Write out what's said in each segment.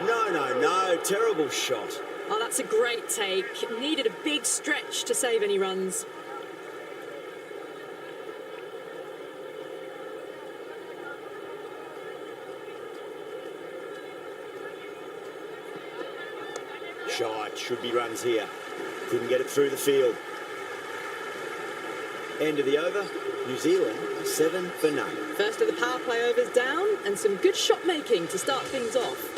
No, terrible shot. Oh, that's a great take. Needed a big stretch to save any runs. Shot, should be runs here. Couldn't get it through the field. End of the over, New Zealand 7 for none. First of the power play overs down, and some good shot making to start things off.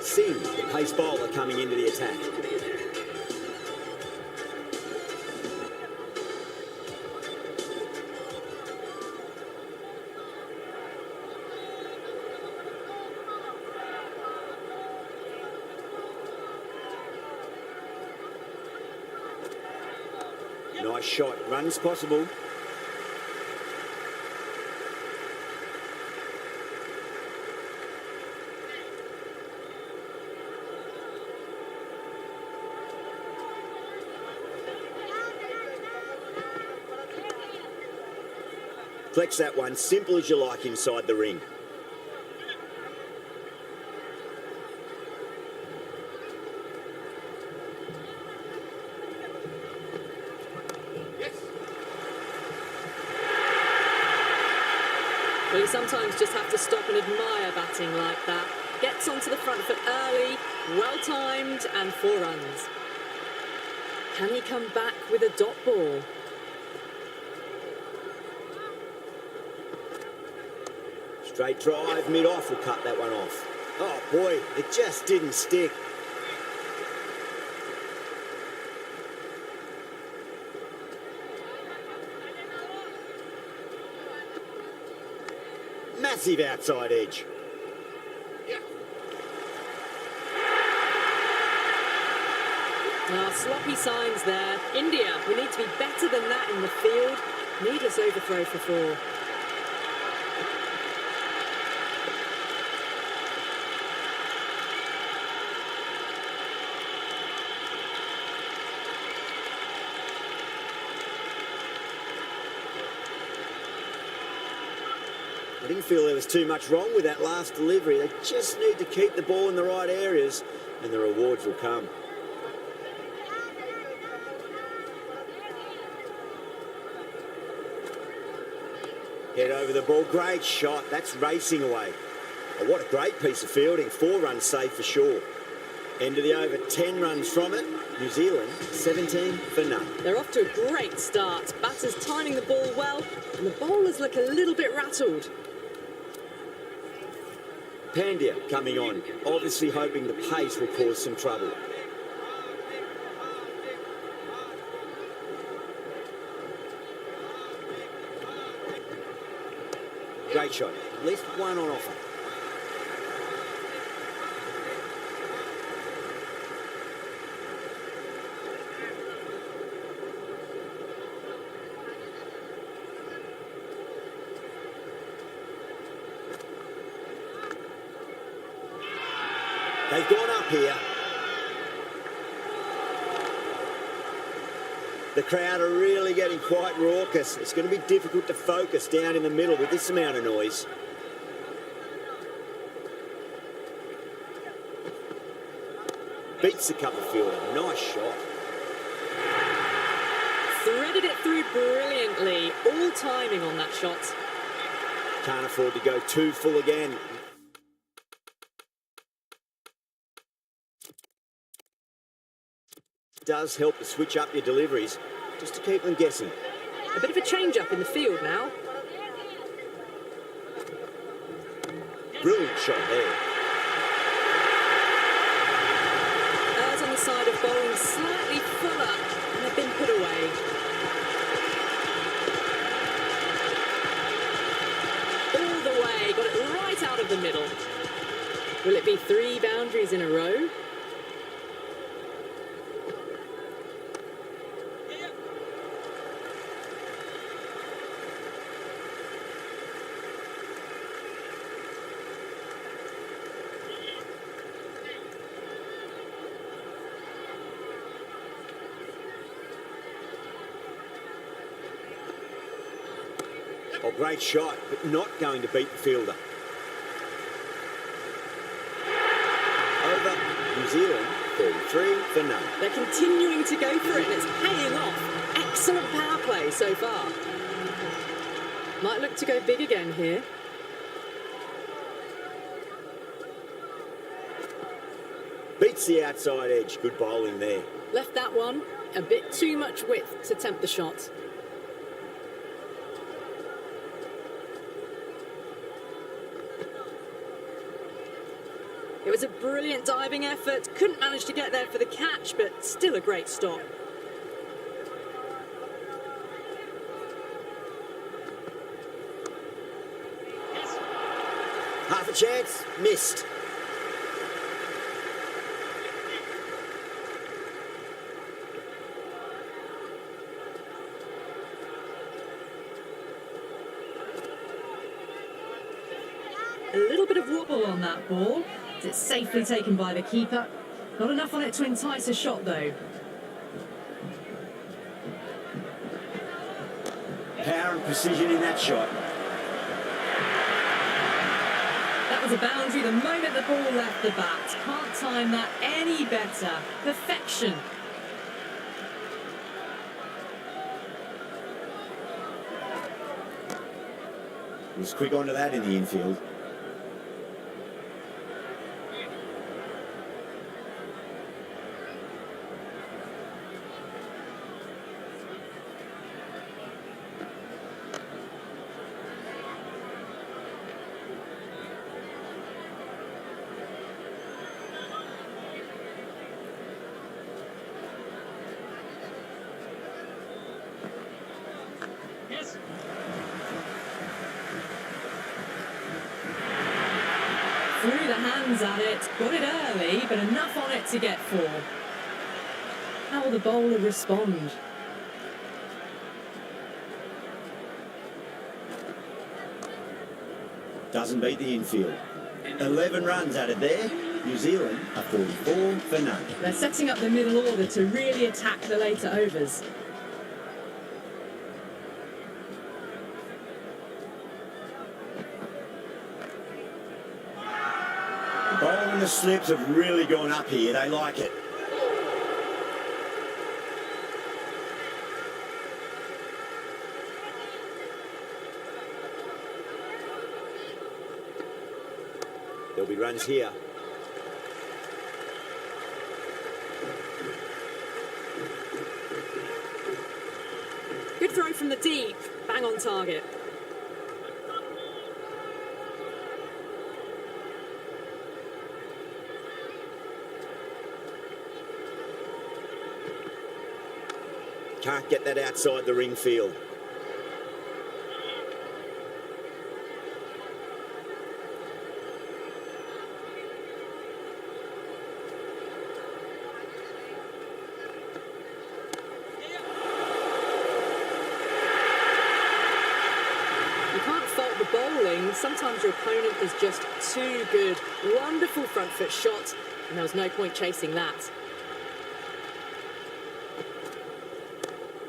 Singh, the pace bowler, coming into the attack. Nice shot, runs possible. Flex that one, simple as you like inside the ring. Well, you sometimes just have to stop and admire batting like that. Gets onto the front foot early, well-timed, and 4 runs. Can he come back with a dot ball? Straight drive, mid-off will cut that one off. Oh boy, it just didn't stick. Massive outside edge. Sloppy signs there. India, we need to be better than that in the field. Needless overthrow for 4. I didn't feel there was too much wrong with that last delivery. They just need to keep the ball in the right areas and the rewards will come. Head over the ball, great shot, that's racing away. Oh, what a great piece of fielding, 4 runs saved for sure. End of the over, 10 runs from it. New Zealand 17 for none. They're off to a great start. Batters timing the ball well, and the bowlers look a little bit rattled. Pandya coming on, obviously hoping the pace will cause some trouble. Great shot, at least one on offer. They've gone up here. The crowd are really getting quite raucous. It's going to be difficult to focus down in the middle with this amount of noise. Beats the cover fielder. Nice shot. Threaded it through brilliantly. All timing on that shot. Can't afford to go too full again. Does help to switch up your deliveries, just to keep them guessing. A bit of a change-up in the field now. Brilliant shot there. Errs on the side of bowling slightly fuller, and they've been put away. All the way, got it right out of the middle. Will it be 3 boundaries in a row? Oh, great shot, but not going to beat the fielder. Zealand 33 for none. They're continuing to go for it and it's paying off. Excellent power play so far. Might look to go big again here. Beats the outside edge. Good bowling there. Left that one a bit too much width to tempt the shot. It was a brilliant diving effort. Couldn't manage to get there for the catch, but still a great stop. Half a chance. Missed. A little bit of wobble on that ball. It's safely taken by the keeper. Not enough on it to entice a shot, though. Power and precision in that shot. That was a boundary the moment the ball left the bat. Can't time that any better. Perfection. Was quick onto that in the infield. Threw the hands at it, got it early, but enough on it to get 4. How will the bowler respond? Doesn't beat the infield. 11 runs added there. New Zealand are 44 for none. They're setting up the middle order to really attack the later overs. The bowl and the slips have really gone up here. They like it. There'll be runs here. Good throw from the deep, bang on target. Can't get that outside the ring field. Sometimes your opponent is just too good. Wonderful front foot shot, and there was no point chasing that.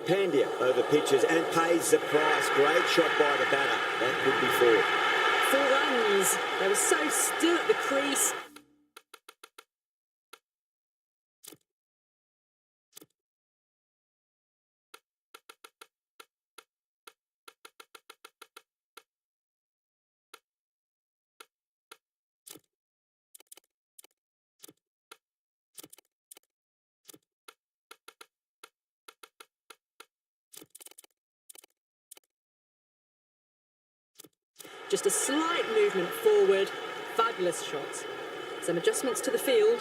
Pandya over pitches and pays the price. Great shot by the batter. That could be 4. 4 runs. They were so still at the crease. Just a slight movement forward. Fabulous shot. Some adjustments to the field.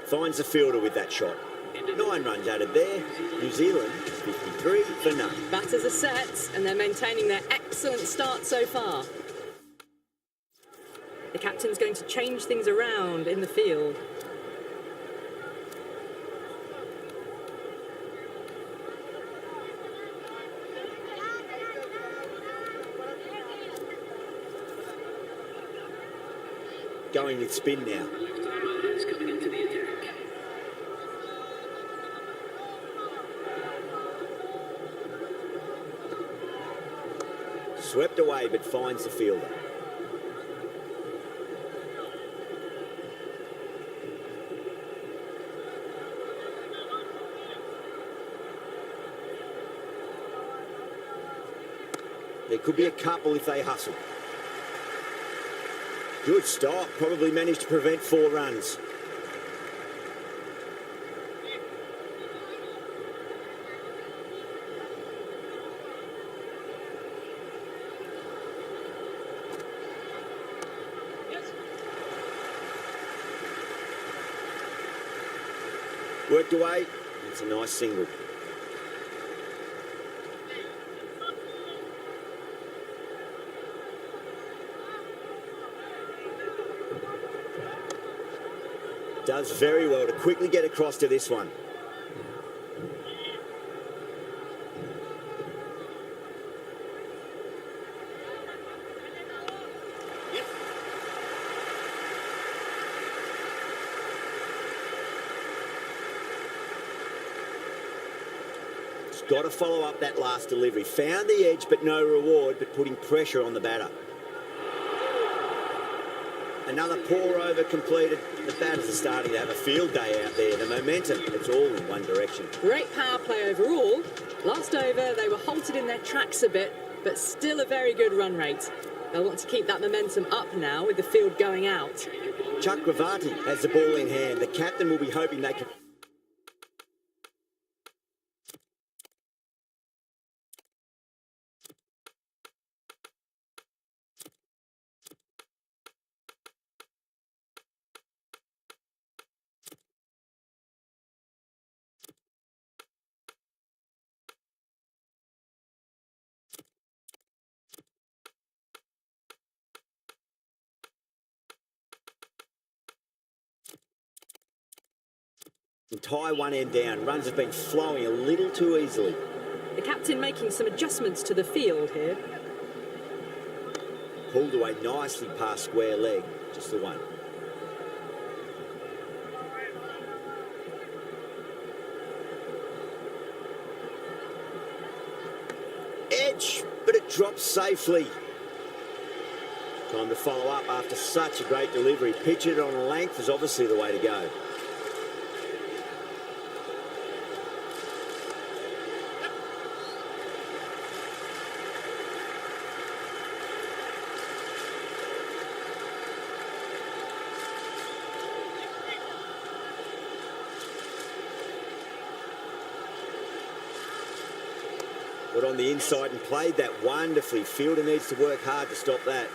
Finds the fielder with that shot. 9 runs added there. New Zealand 53 for none. Batters are set and they're maintaining their excellent start so far. The captain's going to change things around in the field. Going with spin now. Coming into the attack. Swept away but finds the fielder. There could be a couple if they hustle. Good stop. Probably managed to prevent 4 runs. Worked away. It's a nice single. Does very well to quickly get across to this one. Got to follow up that last delivery. Found the edge, but no reward, but putting pressure on the batter. Another poor over completed. The batters are starting to have a field day out there. The momentum, it's all in one direction. Great power play overall. Last over, they were halted in their tracks a bit, but still a very good run rate. They'll want to keep that momentum up now with the field going out. Chakravarti has the ball in hand. The captain will be hoping they can... and tie one end down. Runs have been flowing a little too easily. The captain making some adjustments to the field here. Pulled away nicely past square leg. Just the one. Edge, but it drops safely. Time to follow up after such a great delivery. Pitch it on a length is obviously the way to go. Got on the inside and played that wonderfully. Fielder needs to work hard to stop that.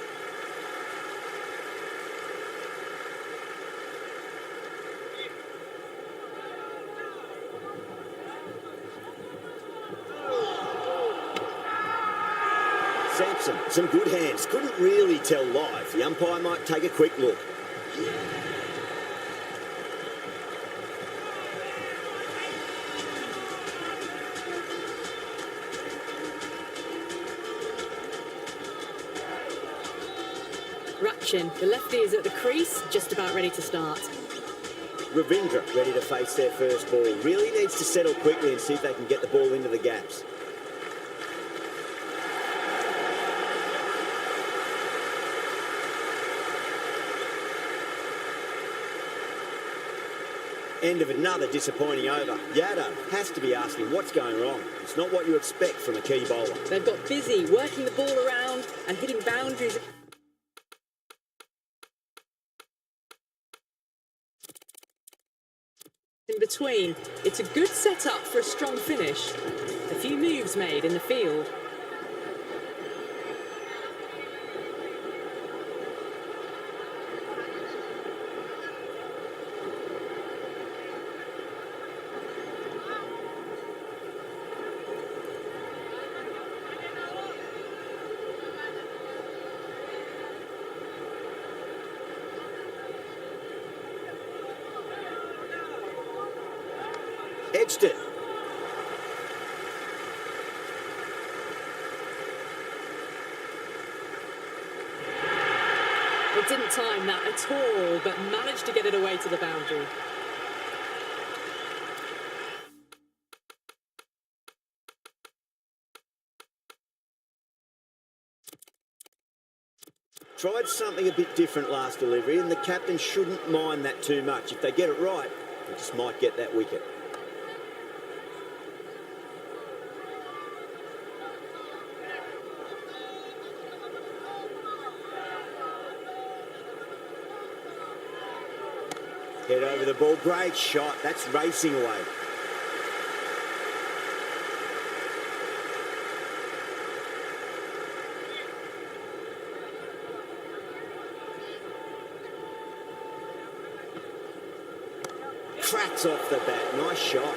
Sampson, some good hands. Couldn't really tell live. The umpire might take a quick look. The lefty is at the crease, just about ready to start. Ravindra ready to face their first ball. Really needs to settle quickly and see if they can get the ball into the gaps. End of another disappointing over. Yudh has to be asking what's going wrong. It's not what you expect from a key bowler. They've got busy working the ball around and hitting boundaries. In between, it's a good setup for a strong finish. A few moves made in the field. Edged it. They didn't time that at all, but managed to get it away to the boundary. Tried something a bit different last delivery, and the captain shouldn't mind that too much. If they get it right, they just might get that wicket. Head over the ball. Great shot. That's racing away. Cracks off the bat. Nice shot.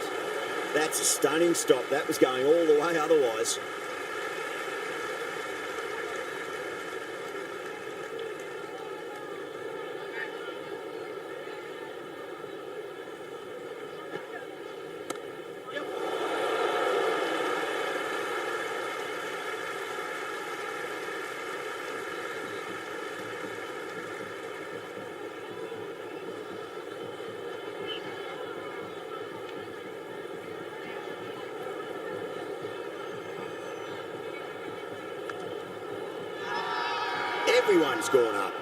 That's a stunning stop. That was going all the way otherwise. Everyone's gone up.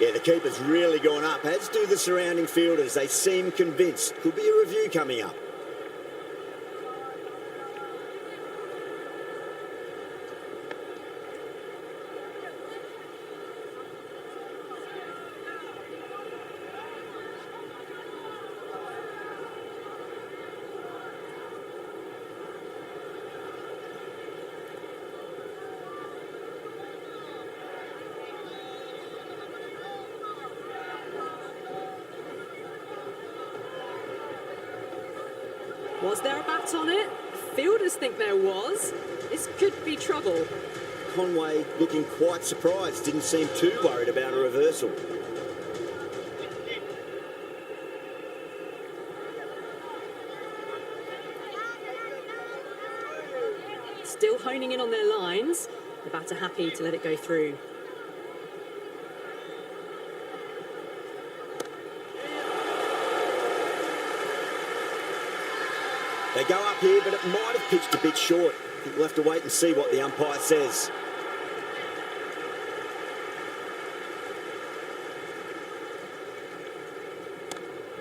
Yeah, the keeper's really gone up, as do the surrounding fielders. They seem convinced. Could be a review coming up. Was there a bat on it? Fielders think there was. This could be trouble. Conway looking quite surprised. Didn't seem too worried about a reversal. Still honing in on their lines. The batter happy to let it go through. They go up here, but it might have pitched a bit short. I think we'll have to wait and see what the umpire says.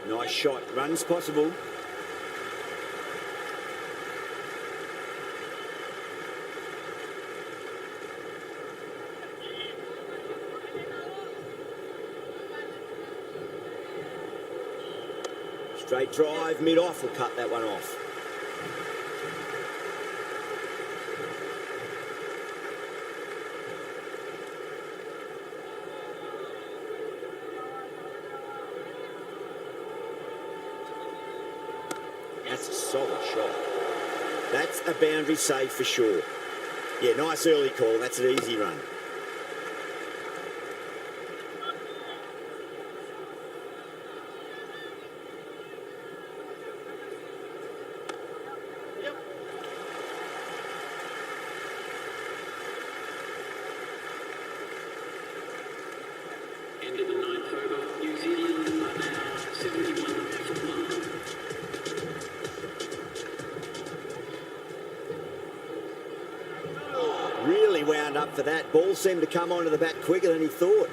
Nice shot. Runs possible. Straight drive, mid-off will cut that one off. That's a solid shot. That's a boundary save for sure. Yeah, nice early call. That's an easy run. End of the ninth over. New Zealand are now 71 for 1. Really wound up for that. Ball seemed to come onto the bat quicker than he thought.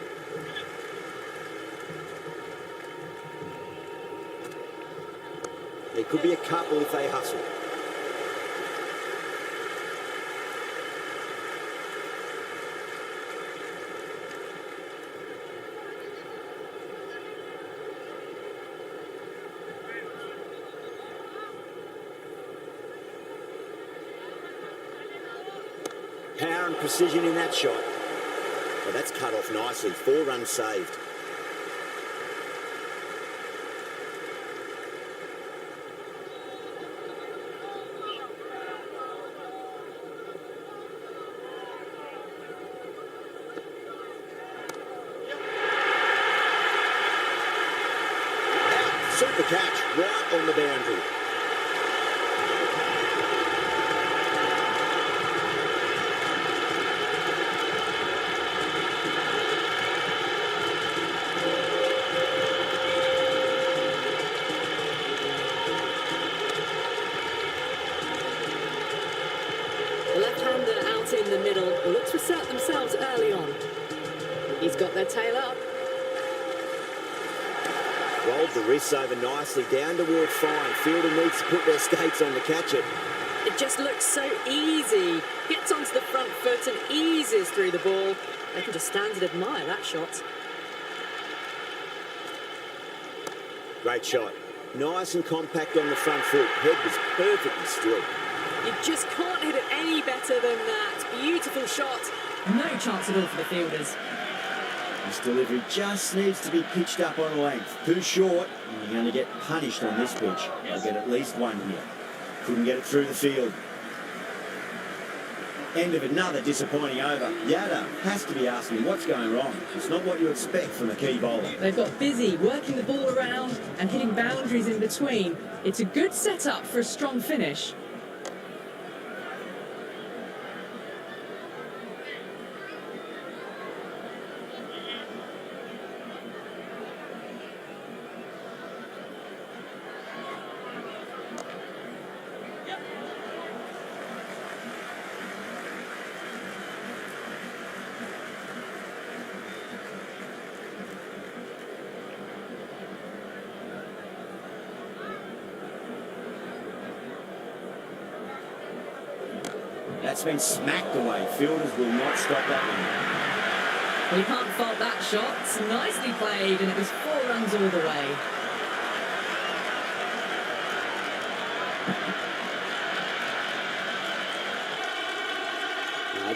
There could be a couple if they hustle. Power and precision in that shot. Well, that's cut off nicely. 4 runs saved. Super catch right on the boundary. The left-hander out in the middle will look to assert themselves early on. He's got their tail up. Rolled the wrists over nicely down toward fine. Fielder needs to put their skates on to catch it. It just looks so easy. Gets onto the front foot and eases through the ball. They can just stand and admire that shot. Great shot. Nice and compact on the front foot. Head was perfectly still. You just can't hit it any better than that. Beautiful shot. No chance at all for the fielders. This delivery just needs to be pitched up on length. Too short, and you're going to get punished on this pitch. They'll get at least one here. Couldn't get it through the field. End of another disappointing over. Yudh has to be asking what's going wrong. It's not what you expect from a key bowler. They've got busy working the ball around and hitting boundaries in between. It's a good setup for a strong finish. That's been smacked away. Fielders will not stop that one. Well, you can't fault that shot. It's nicely played, and it was 4 runs all the way.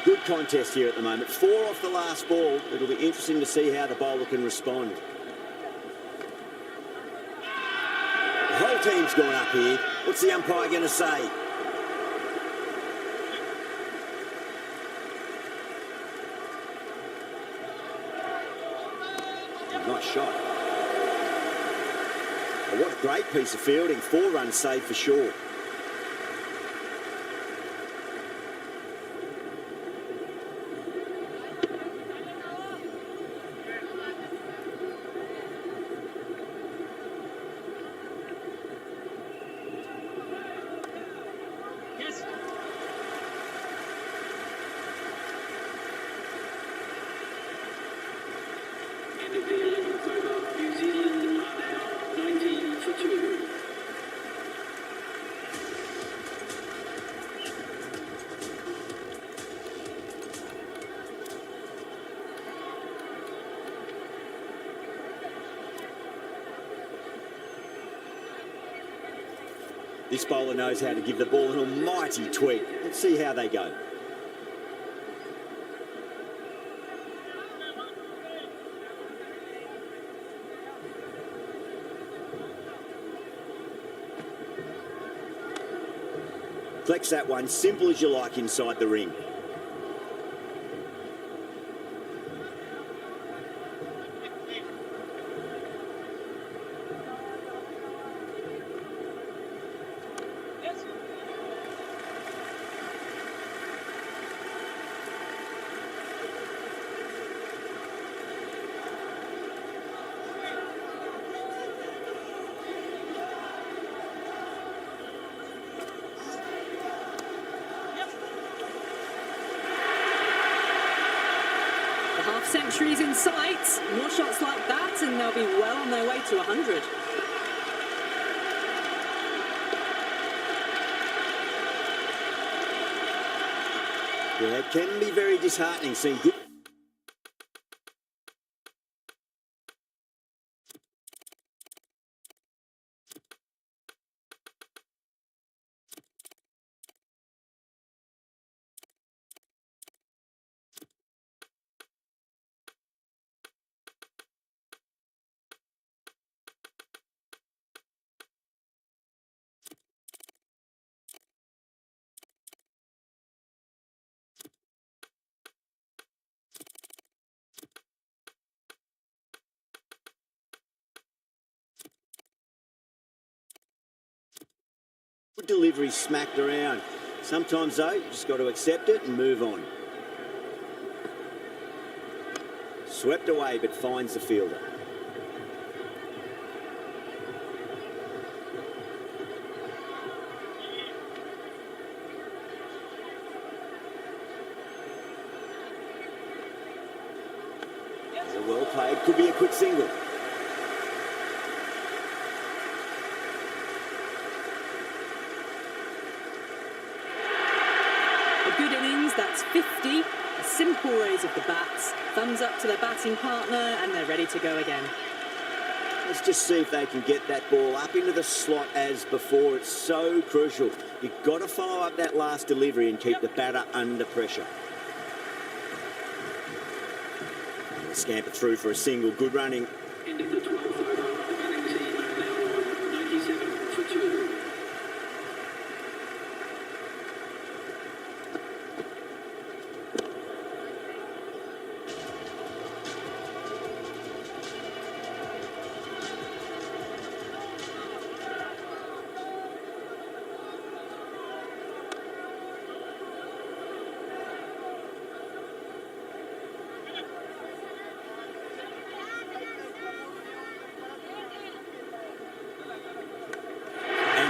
Good contest here at the moment. 4 off the last ball. It'll be interesting to see how the bowler can respond. The whole team's gone up here. What's the umpire going to say? Nice shot. Oh, what a great piece of fielding. 4 runs saved for sure. End of the 11th over. New Zealand are now 19 for 2. This bowler knows how to give the ball an almighty tweak. Let's see how they go. Flex that one, simple as you like inside the ring. Half-century's in sight. More shots like that and they'll be well on their way to 100. Yeah, it can be very disheartening seeing good. Good delivery smacked around. Sometimes, though, you just got to accept it and move on. Swept away, but finds the fielder. Well played. Could be a quick single. good innings, that's 50. A simple raise of the bats, thumbs up to their batting partner, and they're ready to go again. Let's just see if they can get that ball up into the slot as before. It's so crucial. You've got to follow up that last delivery and keep the batter under pressure. Scamper through for a single. Good running. End of the 12th over. The batting team are now on 97 for 2.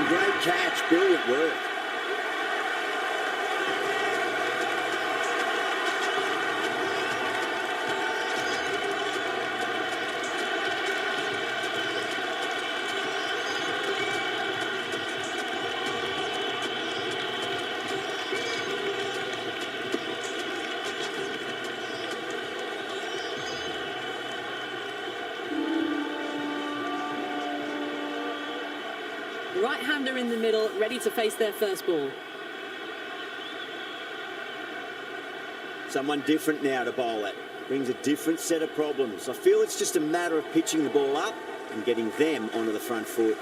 Great catch, brilliant work. Right-hander in the middle, ready to face their first ball. Someone different now to bowl at. Brings a different set of problems. I feel it's just a matter of pitching the ball up and getting them onto the front foot.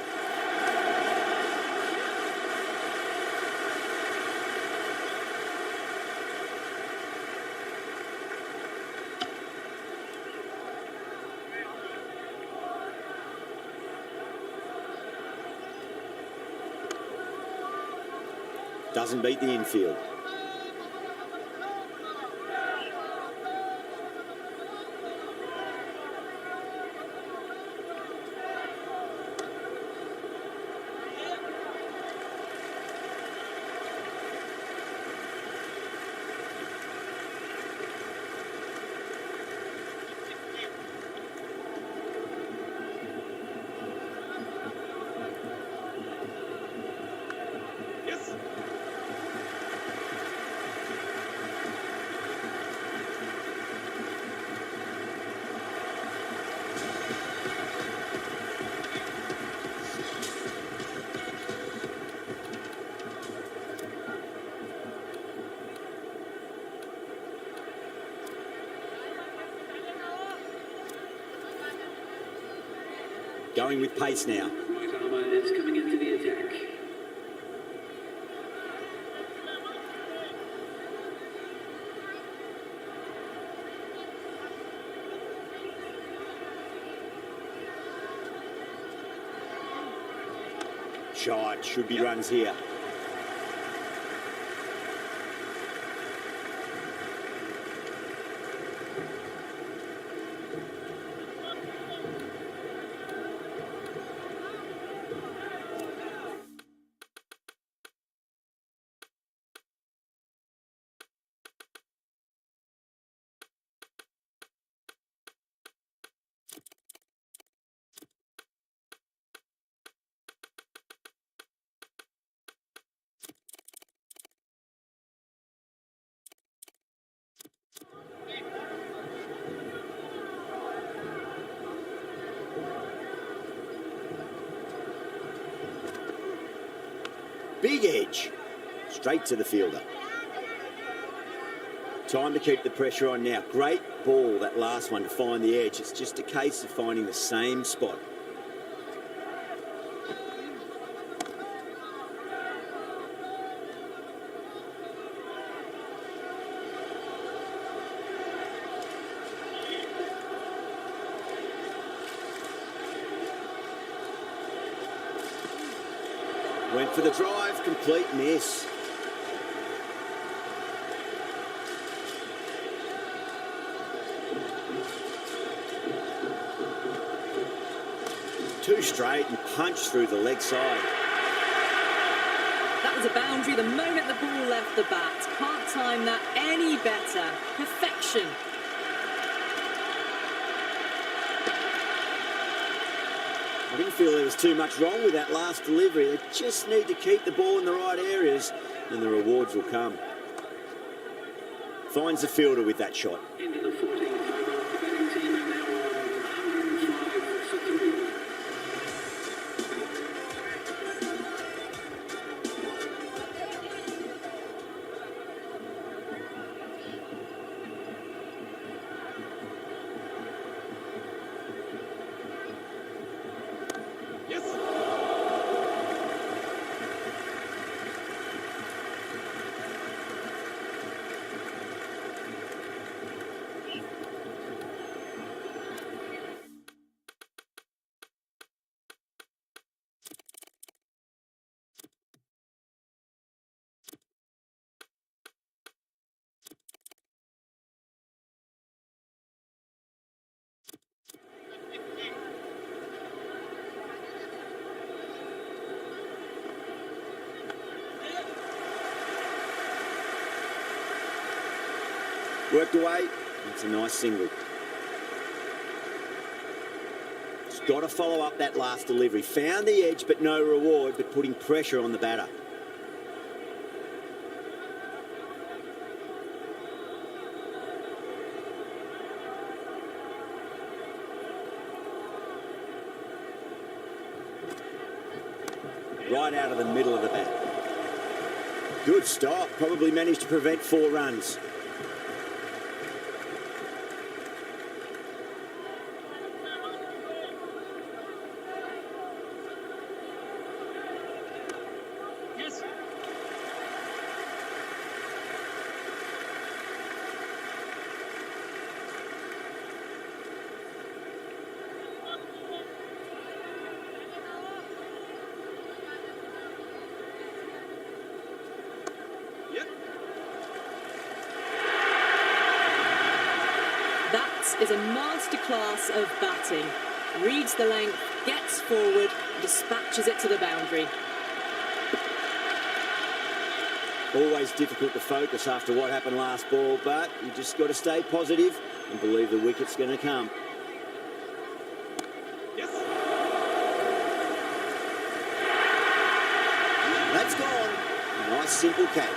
Doesn't beat the infield. Going with pace now. Right armour is coming into the attack. Shot, should be runs here. Big edge. Straight to the fielder. Time to keep the pressure on now. Great ball, that last one, to find the edge. It's just a case of finding the same spot. Went for the drive, complete miss. Two straight and punched through the leg side. That was a boundary the moment the ball left the bat. Can't time that any better. Perfection. I didn't feel there was too much wrong with that last delivery. They just need to keep the ball in the right areas and the rewards will come. Finds the fielder with that shot. Into the 14th over. The batting team are now on 105 for 3. Worked away. It's a nice single. He's got to follow up that last delivery. Found the edge, but no reward, but putting pressure on the batter. Right out of the middle of the bat. Good stop. Probably managed to prevent 4 runs. That is a masterclass of batting. Reads the length, gets forward, dispatches it to the boundary. Always difficult to focus after what happened last ball, but you just got to stay positive and believe the wicket's going to come. That's gone. Nice simple catch.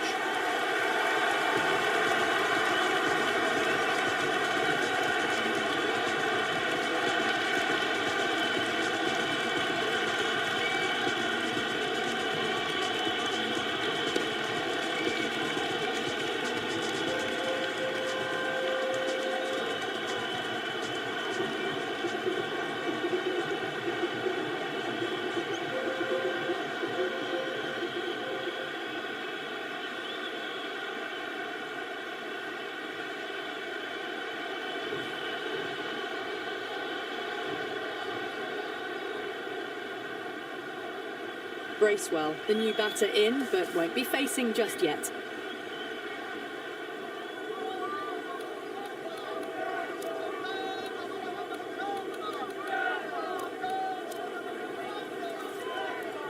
Bracewell, the new batter in, but won't be facing just yet.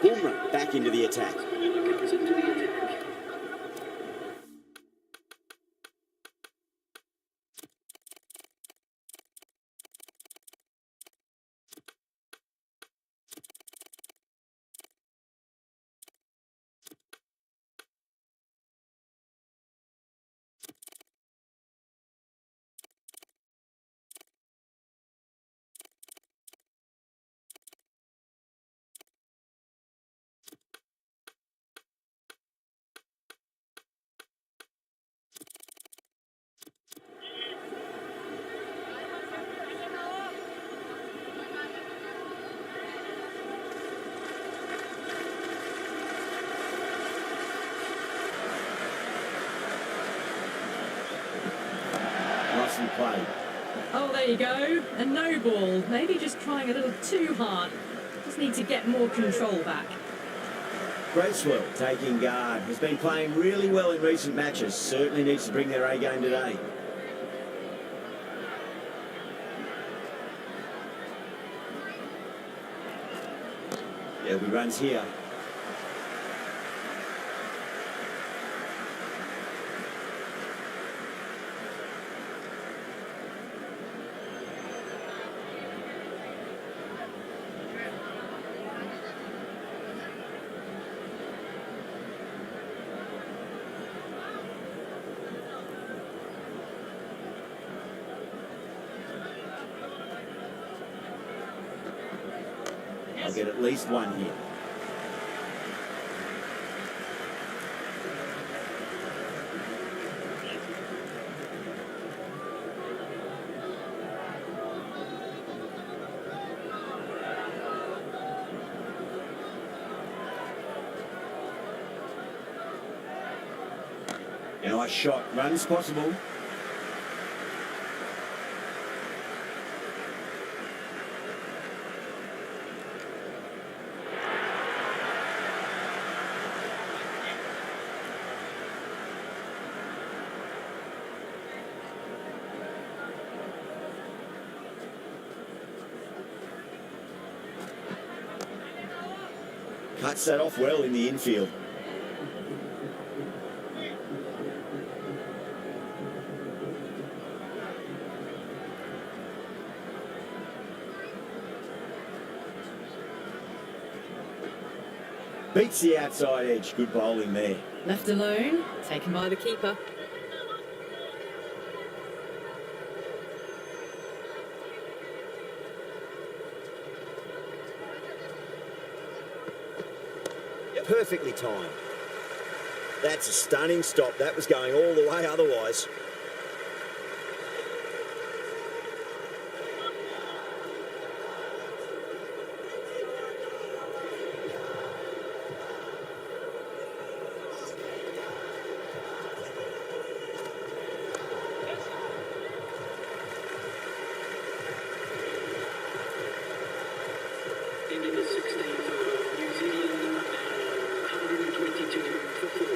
Boomerang back into the attack. Comes into the attack. Nicely played. Oh, there you go. A no ball. Maybe just trying a little too hard. Just need to get more control back. Bracewell taking guard. Has been playing really well in recent matches. Certainly needs to bring their A game today. There'll be runs here. I'll get at least one here. Nice shot, runs possible. Cuts that off well in the infield. Beats the outside edge. Good bowling there. Left alone, taken by the keeper. Perfectly timed. That's a stunning stop. That was going all the way otherwise. Into the 16th over, New Zealand 122 for 4.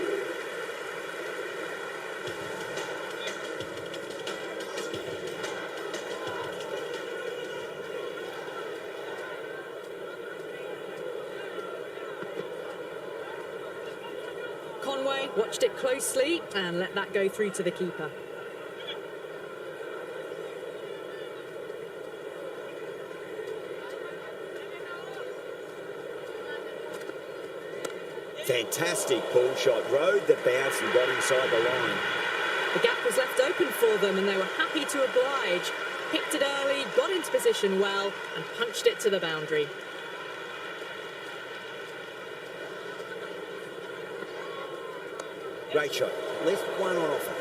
Conway watched it closely and let that go through to the keeper. Fantastic pull shot. Rode the bounce and got inside the line. The gap was left open for them and they were happy to oblige. Picked it early, got into position well and punched it to the boundary. Great shot. Left one on offer.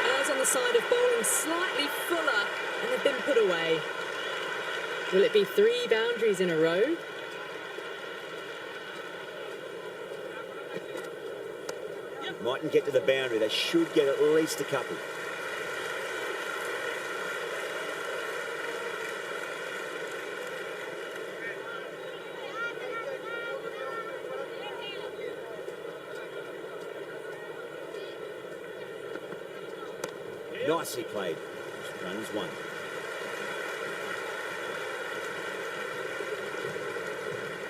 Errs on the side of bowling slightly fuller and they've been put away. Will it be 3 boundaries in a row? Mightn't get to the boundary. They should get at least a couple. Nicely played. Runs one.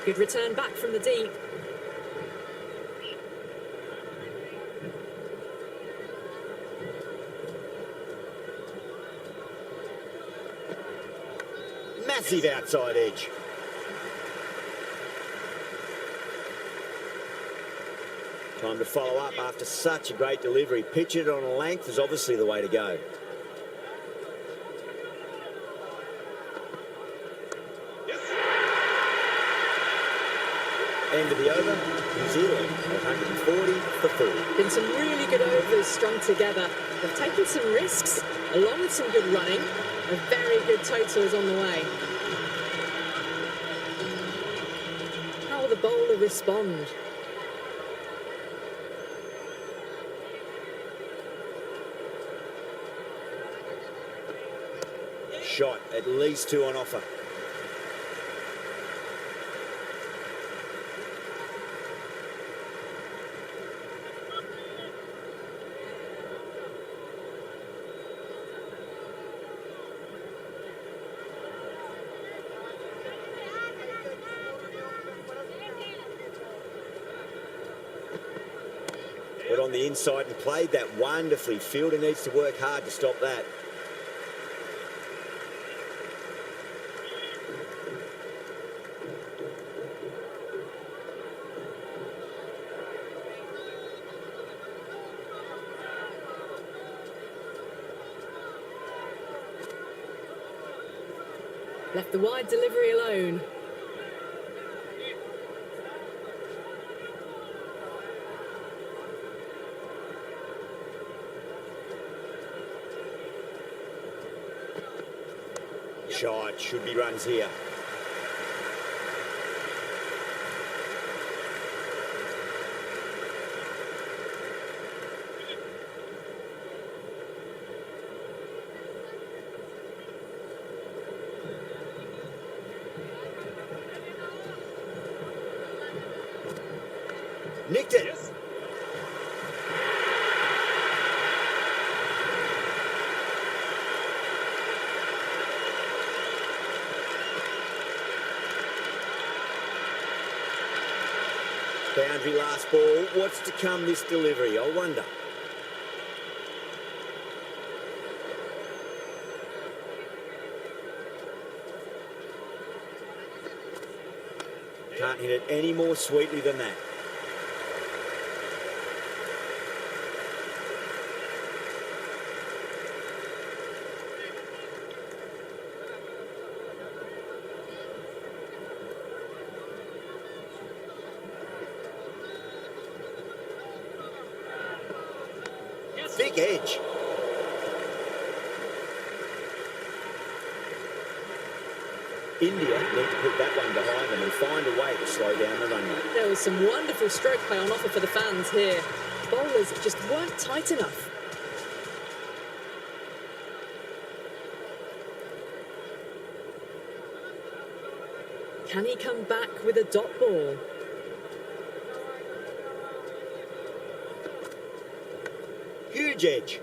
Good return back from the deep. Massive outside edge. Time to follow up after such a great delivery. Pitch it on a length is obviously the way to go. End of the over. New Zealand 140 for 4. Been some really good overs strung together. They've taken some risks, along with some good running. A very good total is on the way. How will the bowler respond? Shot, at least 2 on offer. Got on the inside and played that wonderfully. Fielder needs to work hard to stop that. Left the wide delivery alone. Shot, should be runs here. Nicked it. Boundary last ball. What's to come this delivery? I wonder. Can't hit it any more sweetly than that. Thick edge. India need to put that one behind them and find a way to slow down the run rate. There was some wonderful stroke play on offer for the fans here. Bowlers just weren't tight enough. Can he come back with a dot ball? Huge edge.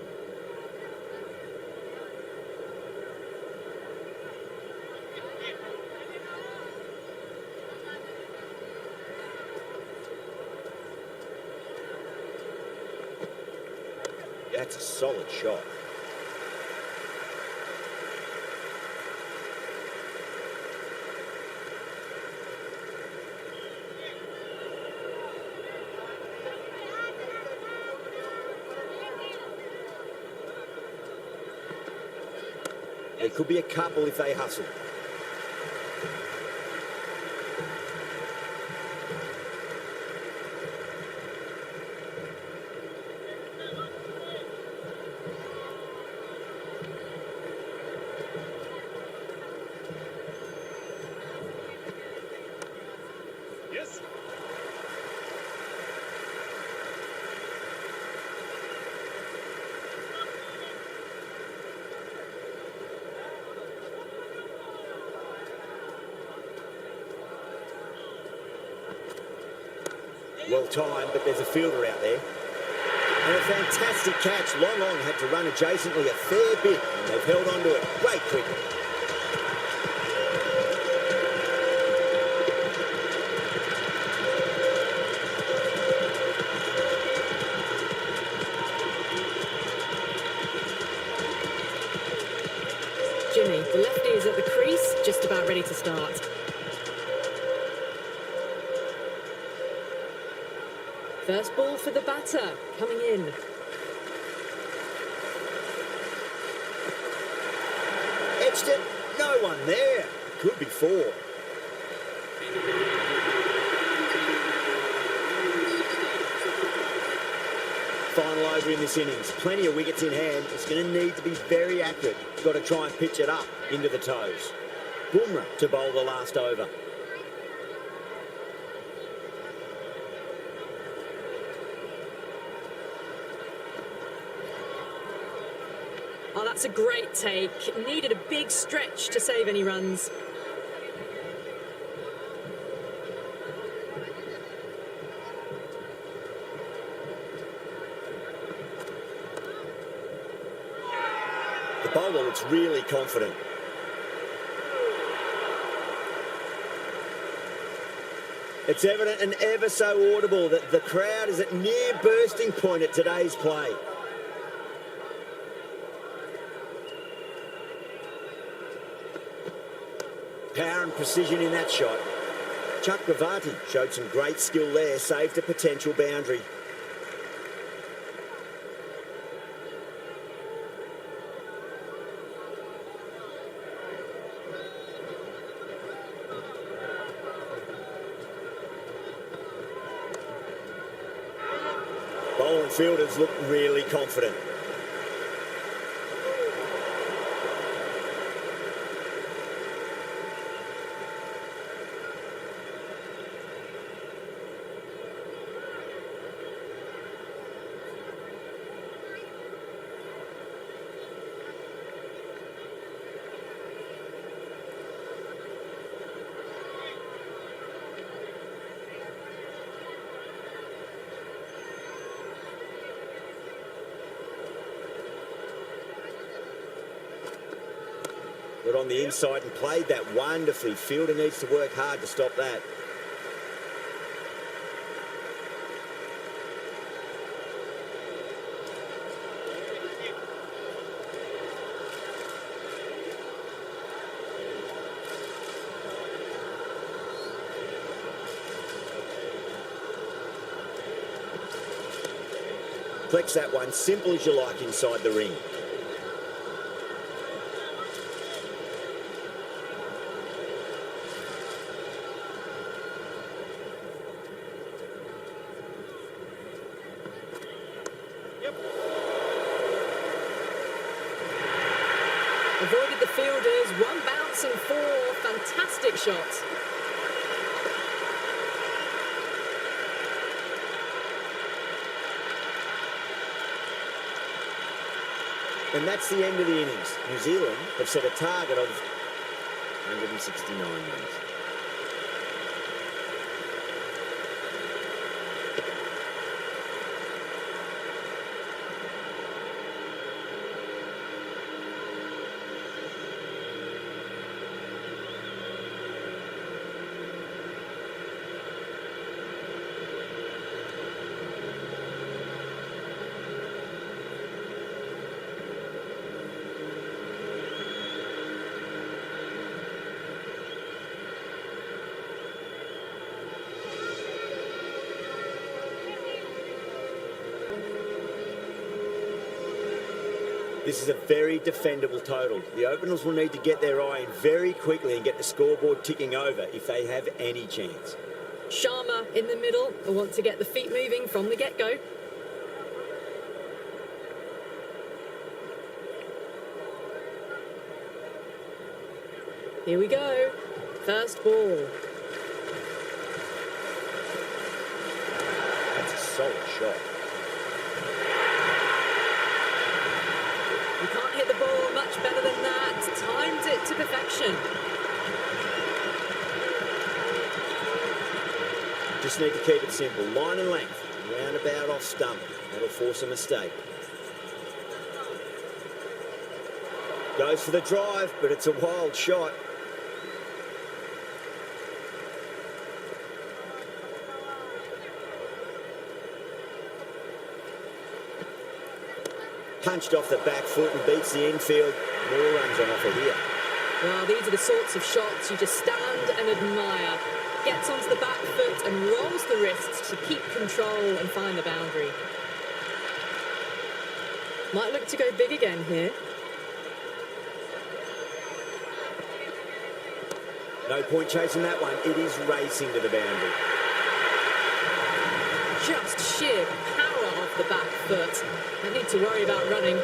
That's a solid shot. There could be a couple if they hustle. Yes. Well timed, but there's a fielder out there. And a fantastic catch. Long had to run adjacently a fair bit, and they've held on to it. Great cricket. Jimmy, the lefty is at the crease, just about ready to start. First ball for the batter, coming in. Edged it, no one there. Could be four. Final over in this innings. Plenty of wickets in hand. It's going to need to be very accurate. Got to try and pitch it up into the toes. Bumrah to bowl the last over. Oh, that's a great take. Needed a big stretch to save any runs. The bowler looks really confident. It's evident and ever so audible that the crowd is at near bursting point at today's play. Power and precision in that shot. Chakravarti showed some great skill there, saved a potential boundary. Bowling fielders look really confident. Got on the inside and played that wonderfully. Fielder needs to work hard to stop that. Flex that one, simple as you like inside the ring. Avoided the fielders, one bounce and four. Fantastic shots. And that's the end of the innings. New Zealand have set a target of 169 runs. This is a very defendable total. The openers will need to get their eye in very quickly and get the scoreboard ticking over if they have any chance. Sharma in the middle. I want to get the feet moving from the get-go. Here we go. First ball. That's a solid shot. You can't hit the ball much better than that. Timed it to perfection. Just need to keep it simple. Line and length. Roundabout off stump. That'll force a mistake. Goes for the drive, but it's a wild shot. Punched off the back foot and beats the infield. More runs on offer here. Well, these are the sorts of shots you just stand and admire. Gets onto the back foot and rolls the wrists to keep control and find the boundary. Might look to go big again here. No point chasing that one. It is racing to the boundary. Just sheer power off the back foot. Don't need to worry about running.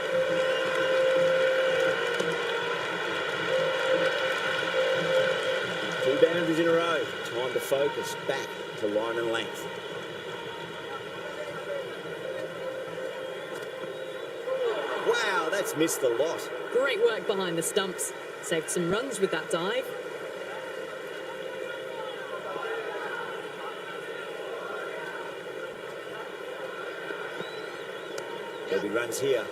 Two boundaries in a row. Time to focus. Back to line and length. Wow, that's missed the lot. Great work behind the stumps. Saved some runs with that dive. There'll be runs here.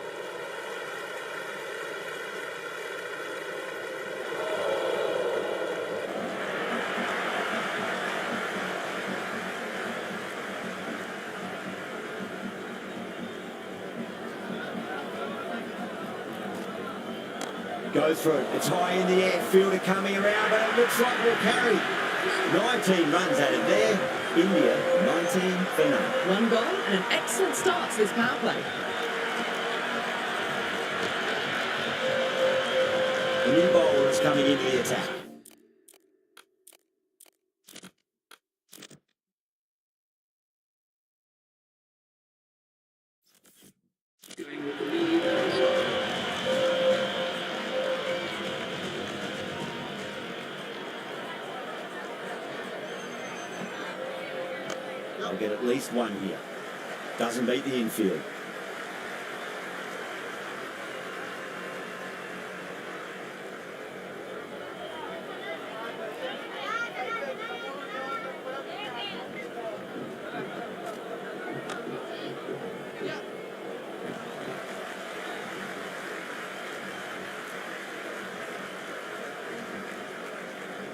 Goes for it. It's high in the air. Fielder coming around, but it looks like we'll carry. 19 runs added there. India, 19 for none. One goal and an excellent start to this power play. The new bowler is coming into the attack. they'll get at least one here. Doesn't beat the infield.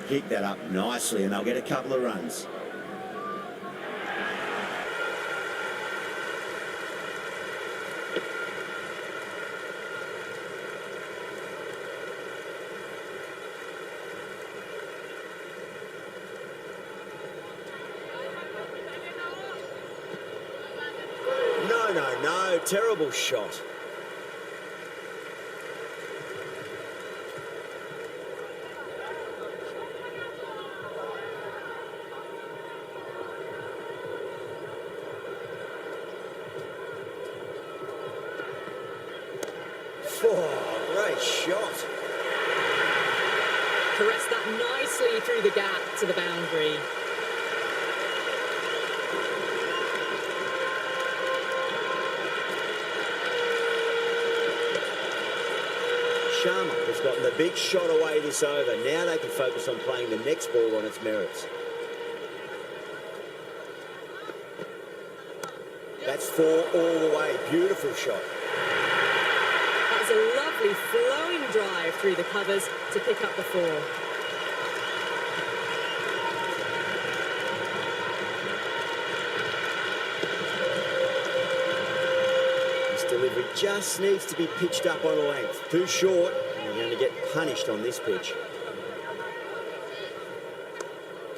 Kick that up nicely and they'll get a couple of runs. No, terrible shot. Oh, great shot. Caressed that nicely through the gap to the boundary. Sharma has gotten the big shot away this over. Now they can focus on playing the next ball on its merits. That's 4 all the way. Beautiful shot. That was a lovely flowing drive through the covers to pick up the 4. Delivery just needs to be pitched up on length. Too short, and you're going to get punished on this pitch.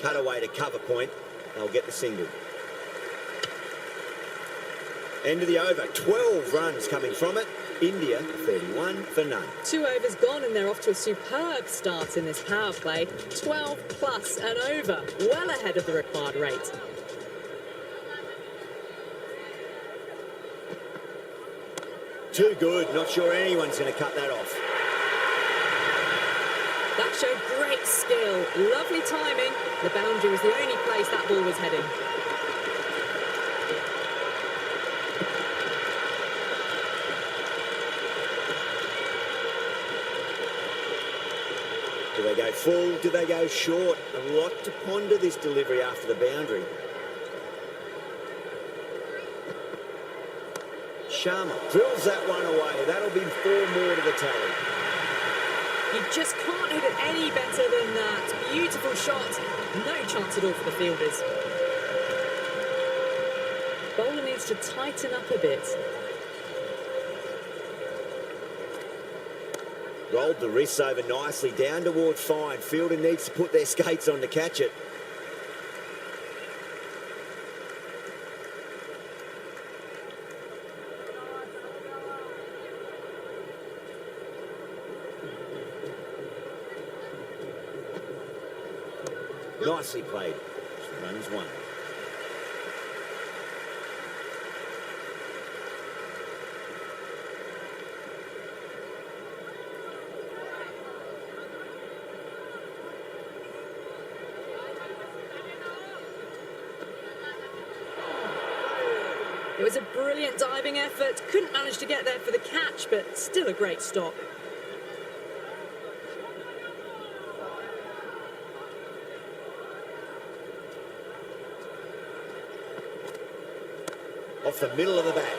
Cut away to cover point. They'll get the single. End of the over. 12 runs coming from it. India 31 for none. 2 overs gone and they're off to a superb start in this power play. 12 plus and over. Well ahead of the required rate. Too good. Not sure anyone's going to cut that off. That showed great skill. Lovely timing. The boundary was the only place that ball was heading. Do they go full? Do they go short? A lot to ponder this delivery after the boundary. Sharma drills that one away. That'll be 4 more to the tally. You just can't hit it any better than that. Beautiful shot. No chance at all for the fielders. Bowler needs to tighten up a bit. Rolled the wrists over nicely down towards fine. Fielder needs to put their skates on to catch it. Nicely played. Runs 1. It was a brilliant diving effort. Couldn't manage to get there for the catch, but still a great stop. Off the middle of the bat.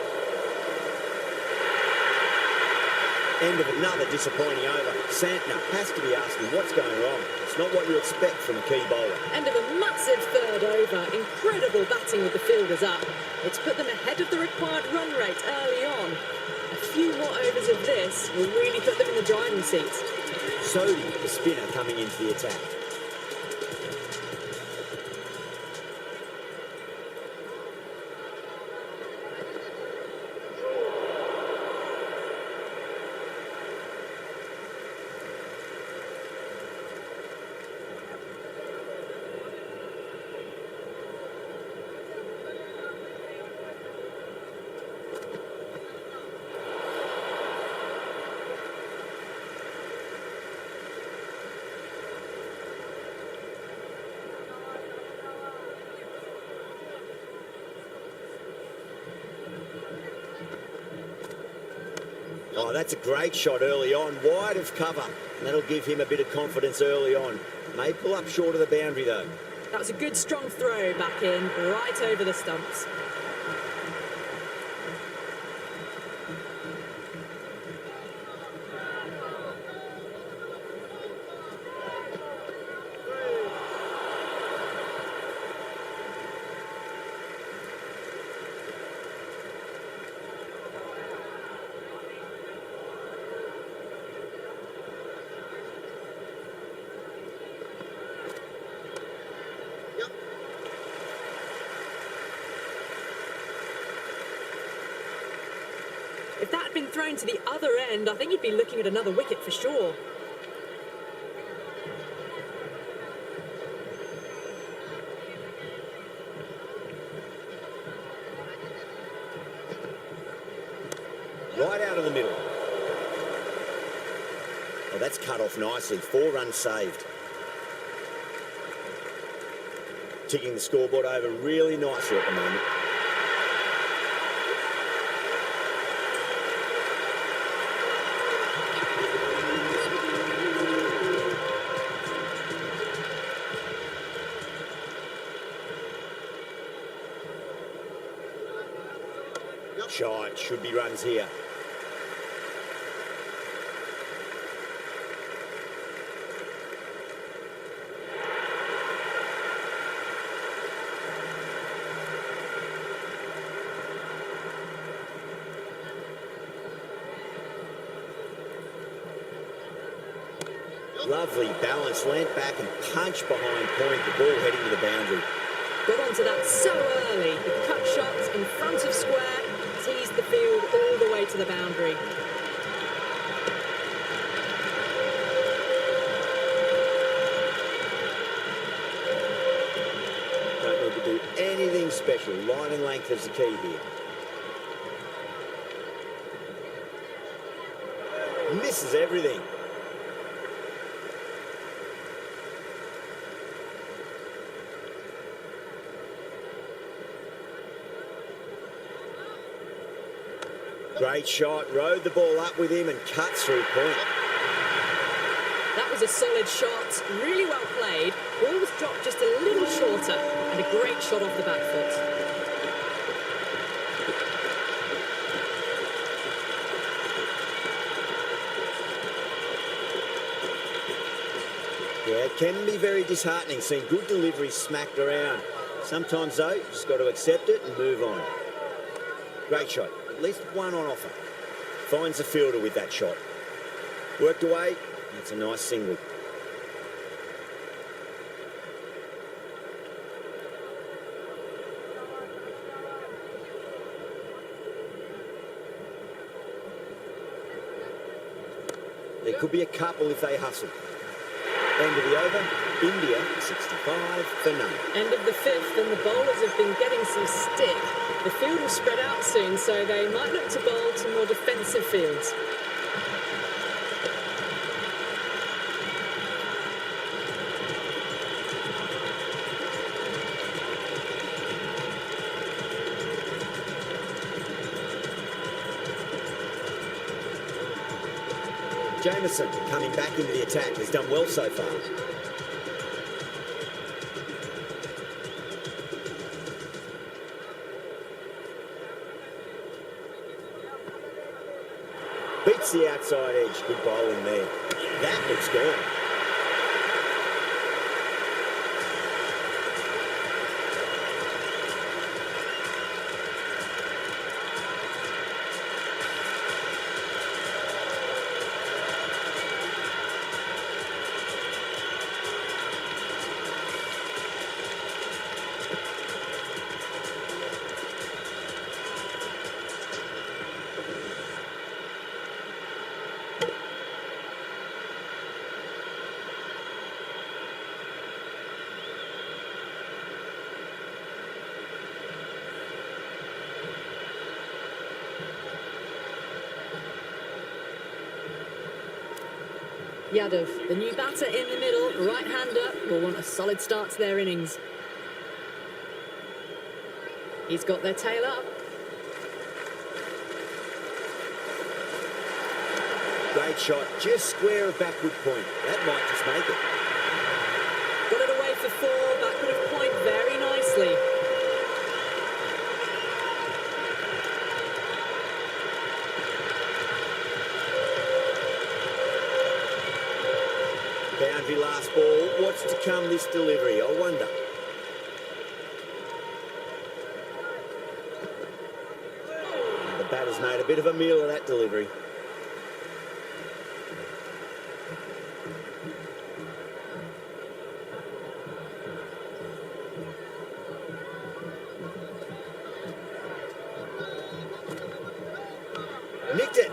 End of another disappointing over. Santner has to be asking what's going wrong. It's not what you expect from a key bowler. End of a massive third over. Incredible batting with the fielders up. It's put them ahead of the required run rate early on. A few more overs of this will really put them in the driving seat. Sodhi, the spinner, coming into the attack. Oh, that's a great shot early on, wide of cover. And that'll give him a bit of confidence early on. May pull up short of the boundary, though. That was a good strong throw back in, right over the stumps. If that had been thrown to the other end, I think you'd be looking at another wicket for sure. Right out of the middle. Oh, that's cut off nicely. 4 runs saved. Ticking the scoreboard over really nicely at the moment. Shot, should be runs here. Lovely balance, went back and punched behind point, the ball heading to the boundary. Got onto that so early. The cut shots in front of square, teased the field all the way to the boundary. Don't need to do anything special. Line and length is the key here. Misses everything. Great shot, rode the ball up with him and cut through point. That was a solid shot, really well played. Ball was dropped just a little shorter and a great shot off the back foot. Yeah, it can be very disheartening seeing good deliveries smacked around. Sometimes, though, you just got to accept it and move on. Great shot. At least one on offer. Finds the fielder with that shot. Worked away. That's a nice single. There could be a couple if they hustle. End of the over, India 65 for none. End of the 5th, and the bowlers have been getting some stick. The field will spread out soon, so they might look to bowl to more defensive fields. Jameson coming back into the attack. He's done well so far. Beats the outside edge. Good bowling there. That looks gone. Yudh, the new batter in the middle, right-hander, will want a solid start to their innings. He's got their tail up. Great shot, just square of backward point. That might just make it. Got it away for 4, backward of point very nicely. Boundary last ball. What's to come this delivery? I wonder. The batter's made a bit of a meal of that delivery. Nicked it.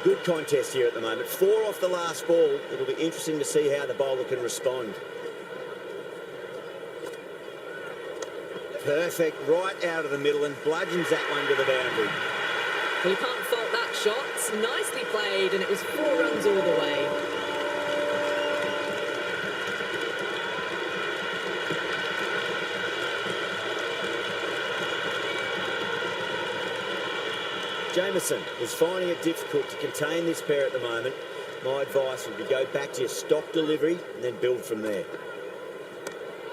Good contest here at the moment. 4 off the last ball. It'll be interesting to see how the bowler can respond. Perfect, right out of the middle and bludgeons that one to the boundary. Well, you can't fault that shot. Nicely played, and it was 4 runs all the way. Jamieson is finding it difficult to contain this pair at the moment. My advice would be go back to your stock delivery and then build from there.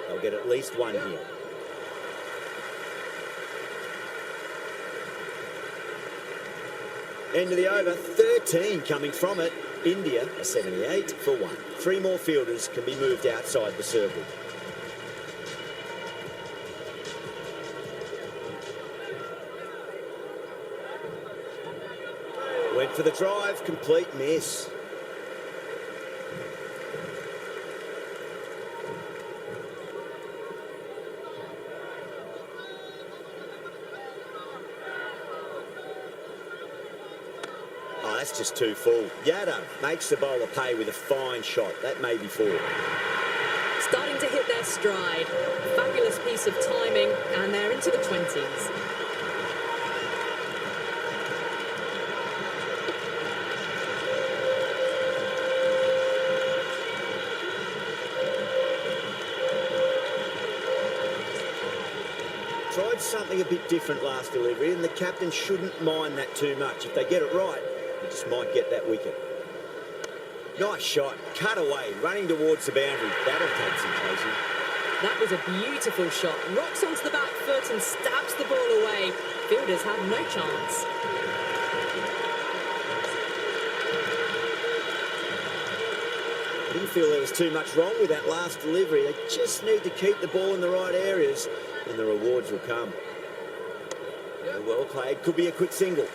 They'll get at least 1 here. End of the over, 13 coming from it. India a 78 for 1. 3 more fielders can be moved outside the circle. Went for the drive, complete miss. Oh, that's just too full. Yudh makes the bowler pay with a fine shot. That may be 4. Starting to hit their stride. Fabulous piece of timing, and they're into the 20s. Tried something a bit different last delivery, and the captain shouldn't mind that too much. If they get it right, they just might get that wicket. Nice shot, cut away, running towards the boundary. That'll take some chasing. That was a beautiful shot. Rocks onto the back foot and stabs the ball away. Fielders have no chance. Didn't feel there was too much wrong with that last delivery. They just need to keep the ball in the right areas, and the rewards will come. Yeah, well played. Could be a quick single.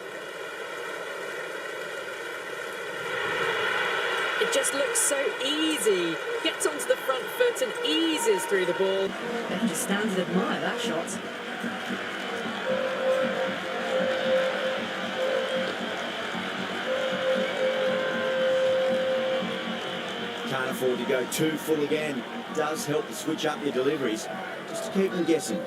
It just looks so easy. Gets onto the front foot and eases through the ball. And just stands and admire that shot. Can't afford to go too full again. Does help to switch up your deliveries, just to keep them guessing.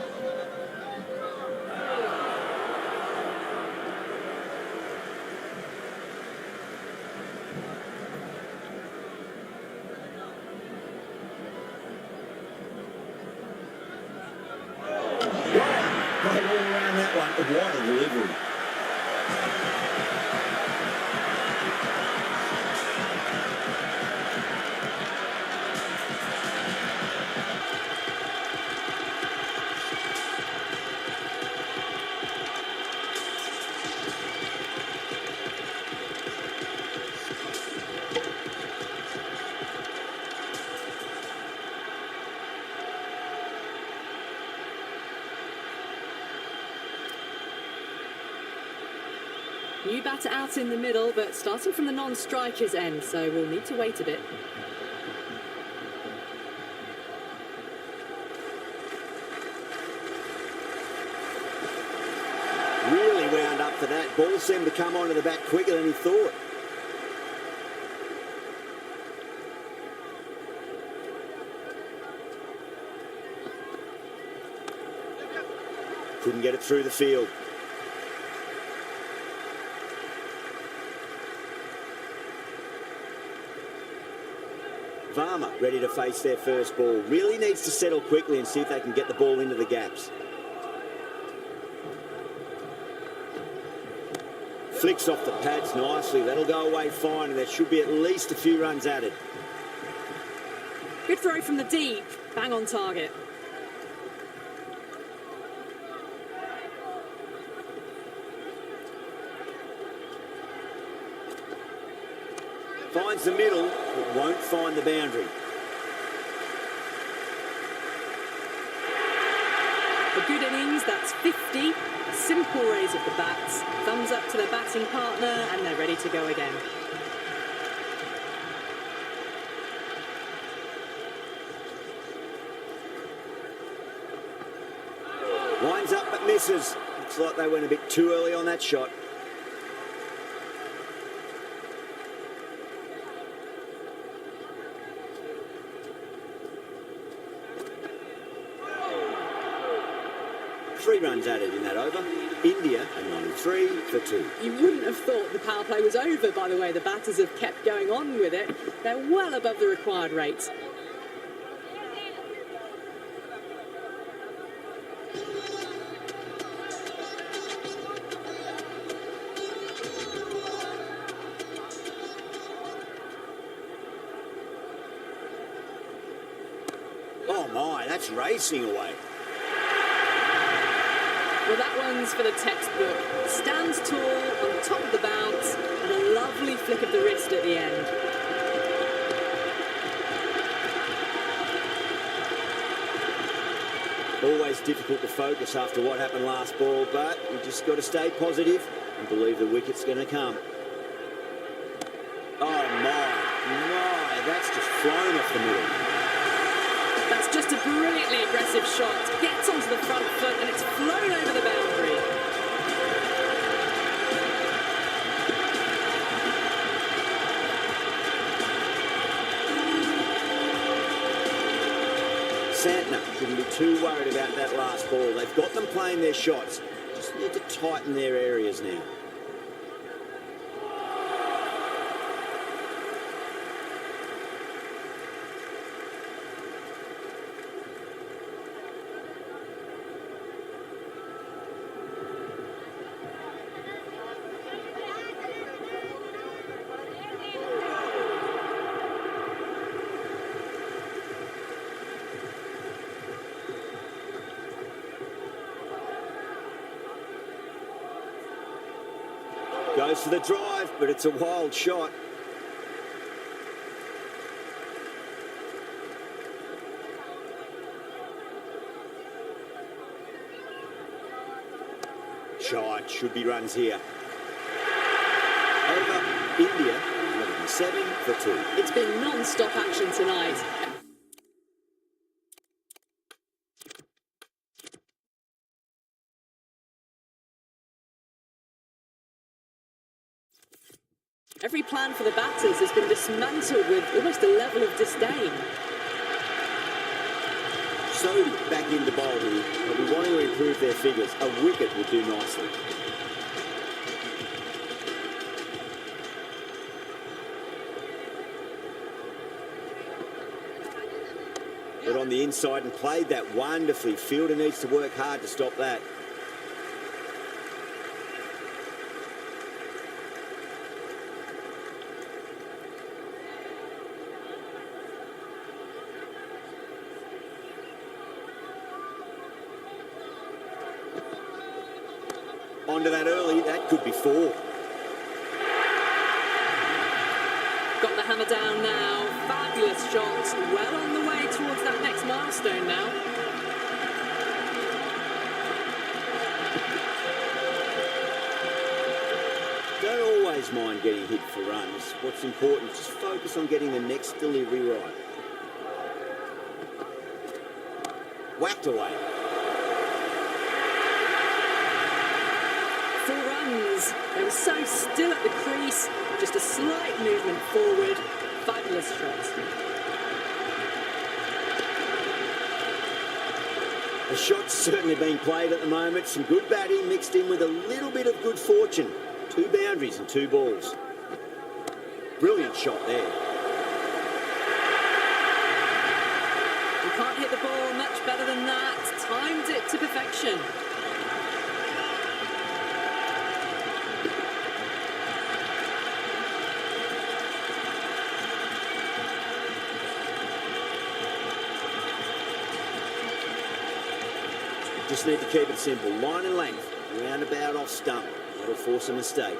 Right all around that one. What a delivery. New batter out in the middle, but starting from the non-striker's end, so we'll need to wait a bit. Really wound up for that. Ball seemed to come onto the bat quicker than he thought. Couldn't get it through the field. Varma ready to face their first ball. Really needs to settle quickly and see if they can get the ball into the gaps. Flicks off the pads nicely. That'll go away fine, and there should be at least a few runs added. Good throw from the deep. Bang on target. Finds the middle, but won't find the boundary. A good innings, that's 50. A simple raise of the bats. Thumbs up to their batting partner, and they're ready to go again. Winds up but misses. Looks like they went a bit too early on that shot. Three runs added in that over. India are 93 for 2. You wouldn't have thought the power play was over by the way the batters have kept going on with it. They're well above the required rate. Oh my, that's racing away. Well, that one's for the textbook. Stands tall on top of the bounce and a lovely flick of the wrist at the end. Always difficult to focus after what happened last ball, but you just got to stay positive and believe the wicket's going to come. Oh my, that's just flown off the middle. That's just a brilliantly aggressive shot. Gets onto the front foot and it's flown over the boundary. Santner shouldn't be too worried about that last ball. They've got them playing their shots. Just need to tighten their areas now. Goes for the drive, but it's a wild shot. Shot, should be runs here. Over, India, 11-7 for 2. It's been non-stop action tonight. Every plan for the batters has been dismantled with almost a level of disdain. So back into bowling, they'll be wanting to improve their figures. A wicket would do nicely. But on the inside and played that wonderfully. Fielder needs to work hard to stop that. Onto that early, that could be 4. Got the hammer down now. Fabulous shot. Well on the way towards that next milestone now. Don't always mind getting hit for runs. What's important is just focus on getting the next delivery right. Whacked away. 4 runs. They were so still at the crease. Just a slight movement forward. Fabulous shot. The shot's certainly being played at the moment. Some good batting mixed in with a little bit of good fortune. 2 boundaries and 2 balls. Brilliant shot there. You can't hit the ball much better than that. Timed it to perfection. Just need to keep it simple. Line and length. Roundabout off stump. That'll force a mistake.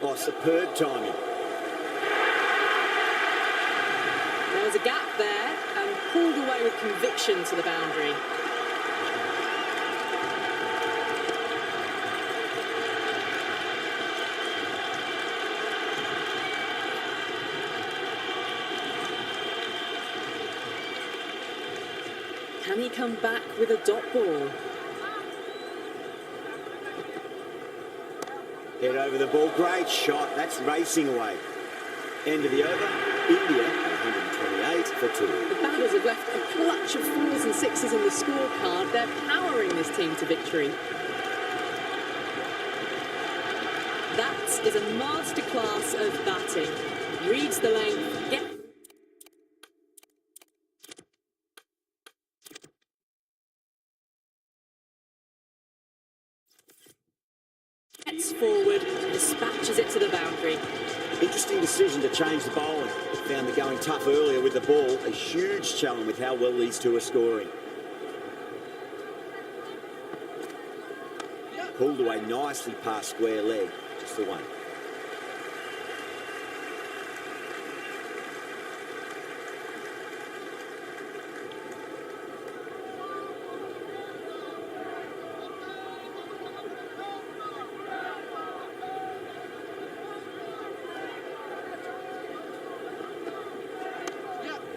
Oh, superb timing. There was a gap there and pulled away with conviction to the boundary. Can he come back with a dot ball? Head over the ball. Great shot. That's racing away. End of the over. India, 128 for 2. The batters have left a clutch of 4s and 6s in the scorecard. They're powering this team to victory. That is a masterclass of batting. Reads the length, gets forward, dispatches it to the boundary. Interesting decision to change the bowling. Found the going tough earlier with the ball. A huge challenge with how well these two are scoring. Pulled away nicely past square leg. Just the one.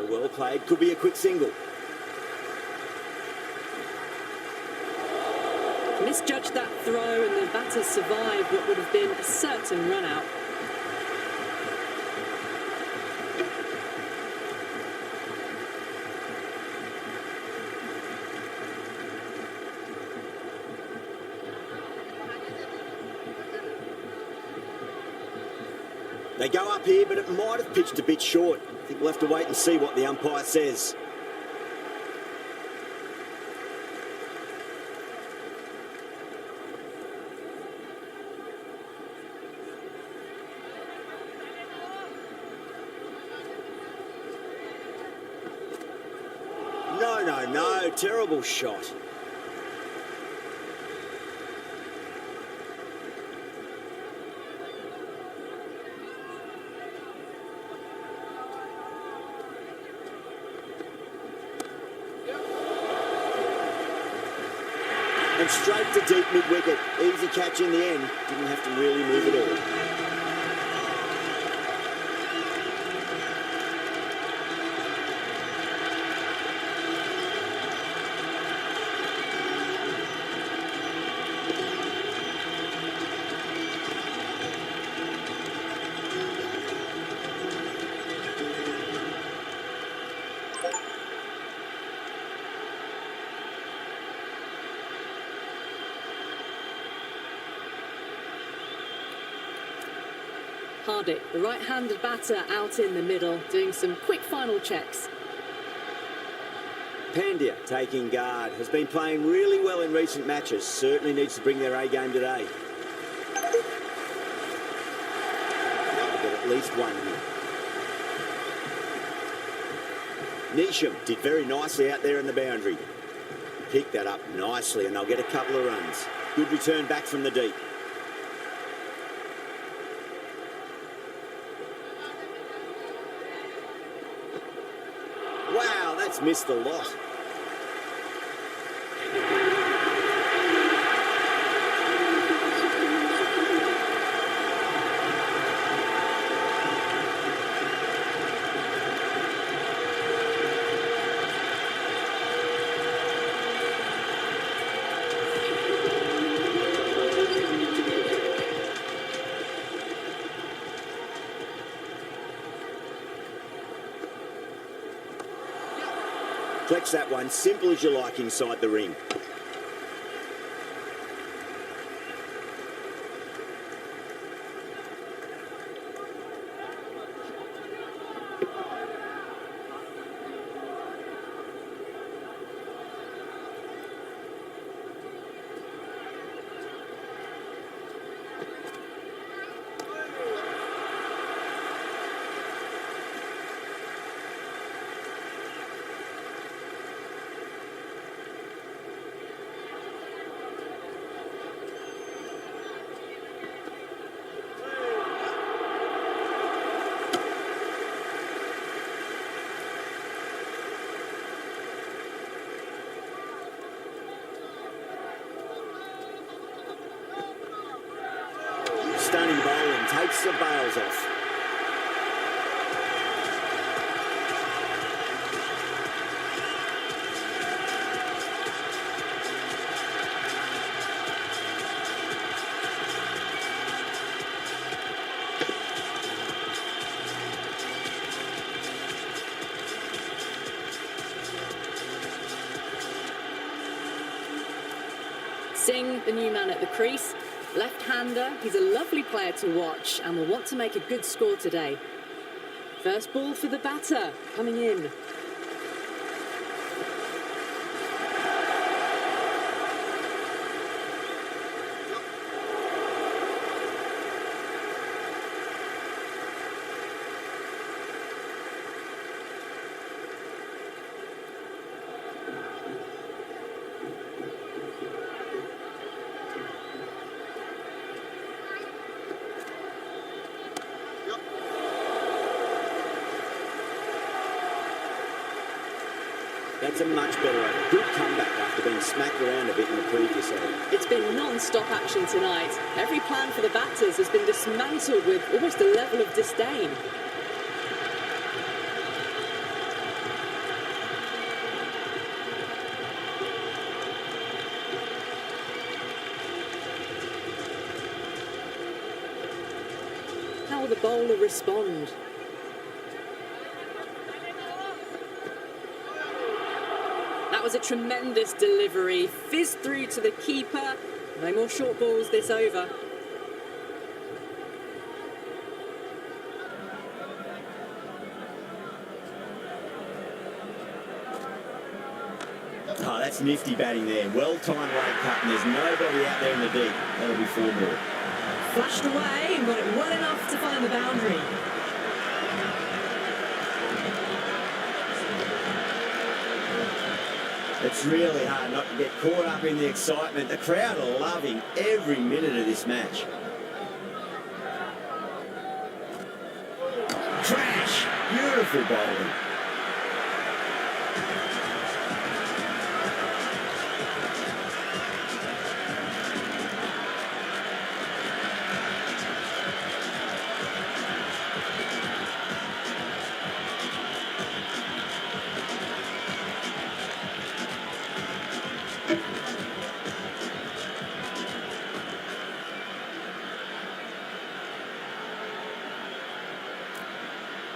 Well played. Could be a quick single. Misjudged that throw and the batter survived what would have been a certain run out. They go up here, but it might have pitched a bit short. I think we'll have to wait and see what the umpire says. No. Terrible shot. And straight to deep mid-wicket. Easy catch in the end. Didn't have to really move at all. Hardik, the right-handed batter, out in the middle, doing some quick final checks. Pandya taking guard. Has been playing really well in recent matches. Certainly needs to bring their A game today. They'll get at least one here. Nisham did very nicely out there in the boundary. Picked that up nicely and they'll get a couple of runs. Good return back from the deep. Wow, that's missed a lot. Flex that one, simple as you like inside the ring. Stunning bowling, takes the bails off. Singh, the new man at the crease. Left-hander, he's a lovely player to watch and will want to make a good score today. First ball for the batter, coming in. That's a much better over. Good comeback after being smacked around a bit in the previous over. It's been non-stop action tonight. Every plan for the batters has been dismantled with almost a level of disdain. How will the bowler respond? That was a tremendous delivery, fizzed through to the keeper. No more short balls this over. Oh, that's nifty batting there. Well-timed late cut, and there's nobody out there in the deep. That'll be 4 more. Flashed away and got it well enough to find the boundary. It's really hard not to get caught up in the excitement. The crowd are loving every minute of this match. Trash! Beautiful bowling.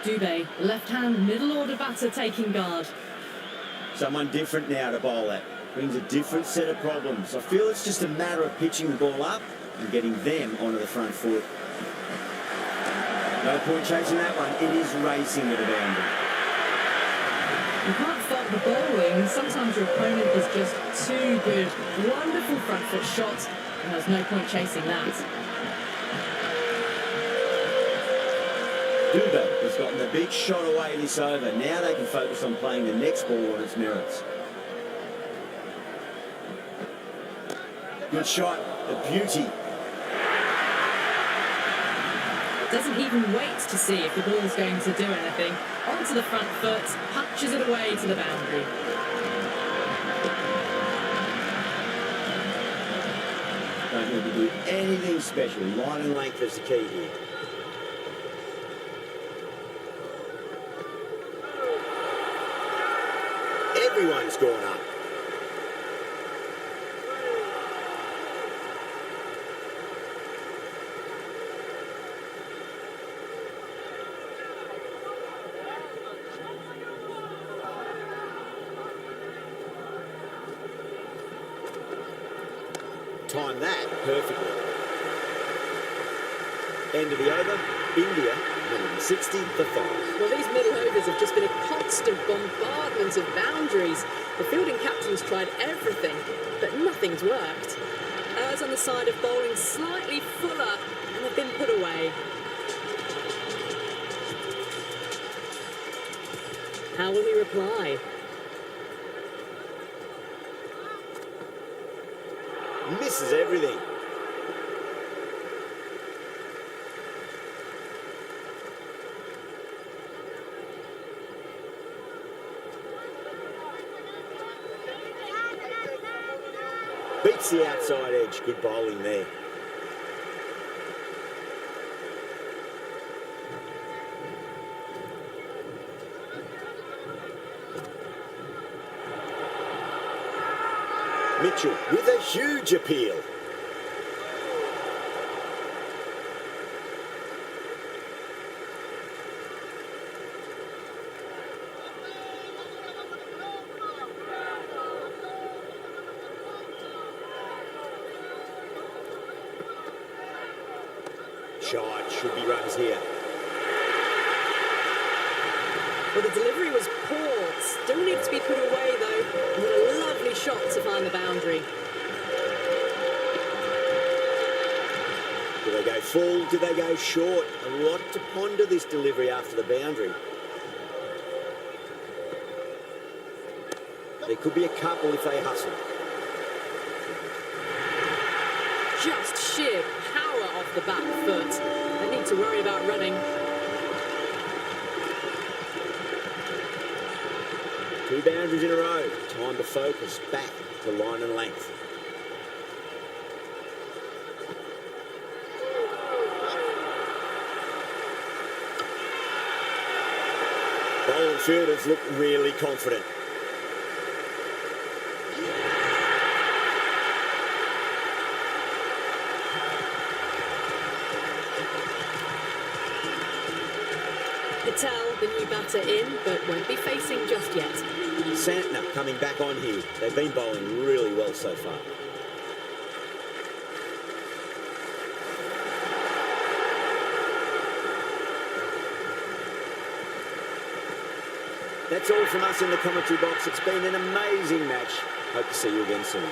Dubé, left-hand middle-order batter taking guard. Someone different now to bowl at. Brings a different set of problems. I feel it's just a matter of pitching the ball up and getting them onto the front foot. No point chasing that one. It is racing with a boundary. You can't fault the bowling. Sometimes your opponent is just too good. Wonderful front foot shot, and there's no point chasing that. Yudh has gotten the big shot away this over. Now they can focus on playing the next ball on its merits. Good shot, the beauty. Doesn't even wait to see if the ball's going to do anything. Onto the front foot, punches it away to the boundary. Don't need to do anything special. Line and length is the key here. Everyone's gone up. Timed that perfectly. End of the over, India 160 for 5. Well, these middle overs have just been a constant bombardment of boundaries. The fielding captains tried everything, but nothing's worked. Errs on the side of bowling slightly fuller, and they've been put away. How will he reply? Misses everything. Beats the outside edge. Good bowling there. Mitchell with a huge appeal. Shot, should be runs here. Well, the delivery was poor. Still needs to be put away, though. And what a lovely shot to find the boundary. Do they go full? Do they go short? A lot to ponder this delivery after the boundary. There could be a couple if they hustle. Just sheer power off the back foot. They need to worry about running. Two boundaries in a row. Time to focus back to line and length. Bowling fielders look really confident. Patel, the new batter, in, but won't be facing just yet. Santner coming back on here. They've been bowling really well so far. That's all from us in the commentary box. It's been an amazing match. Hope to see you again soon.